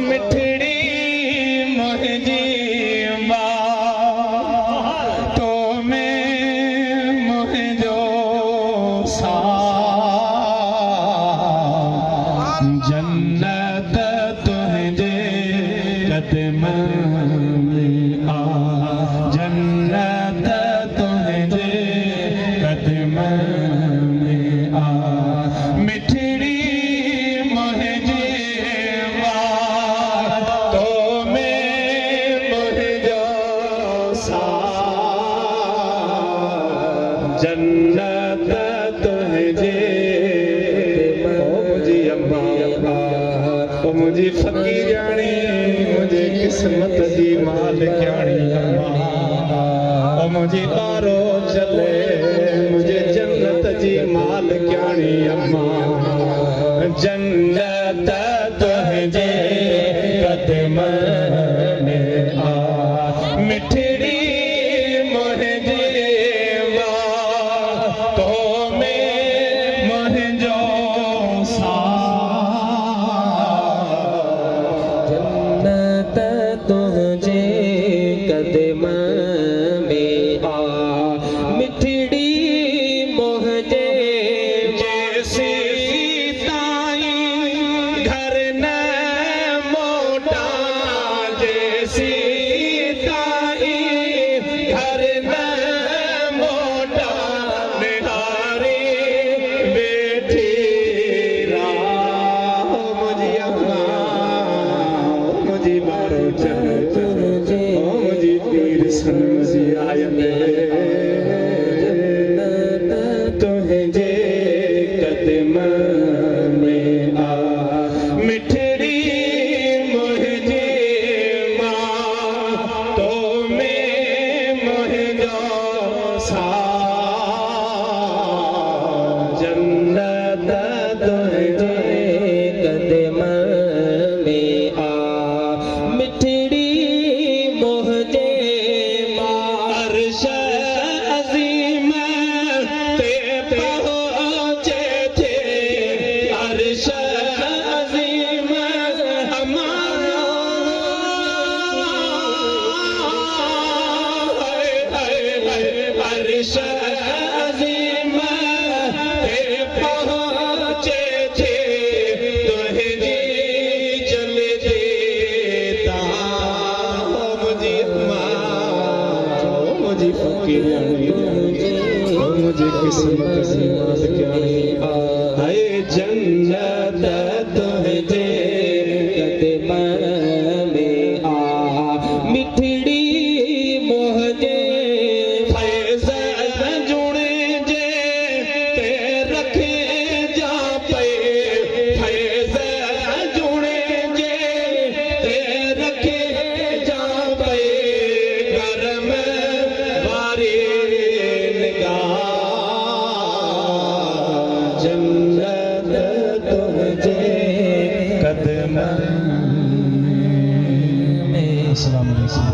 मिठड़ी मुझी बात तो में मुझो साथ जन्नत तुझे कदम में आ जन्नत तुझे कदम में आ मिठड़ी मुझे बात तो में मुझो साथ जन्नत तुझे मुझी अम्मा मुझी फकीरानी मुझे किस्मत जी मालिकानी अम्मा मुझे बारो चले मुझे जन्नत जी मालिकानी अम्मा जन्नत तुझे कदम में आ मिठड़ी मुझे तो में मुझो साथ जन्नत तुझे कदम में आ मिठड़ी मुझे जैसी ताई घर न मोटा जैसी ताई घर न मोटा निहारी बेटी राह मुझे अम्मा मुझे मारो तुझे मुझे पीर सन मुझे आयने तुझे कदम में आ मिठड़ी मुझे माँ तो में मुझो साथ जन्नत तुझे कदम में आ मिठड़ी मुझे अर्श अज़ीम ते पहुँचे थे अर्श अज़ीम हमारा अर्श अज़ीम ते पहुँचे थे तुझी चल देता मुझे मुझे फकीरानी मुझे किस्मत सी मालिकानी हाय जन्नत तुझे कदम में आ मिठड़ी मुझे फैज़ जुड़े जे ते रखे जा पे फैज़ जुड़े जे ते रखे जा पे करम वारी निगाह जन्नत तुझे कदम में। अस्सलाम वालेकुम।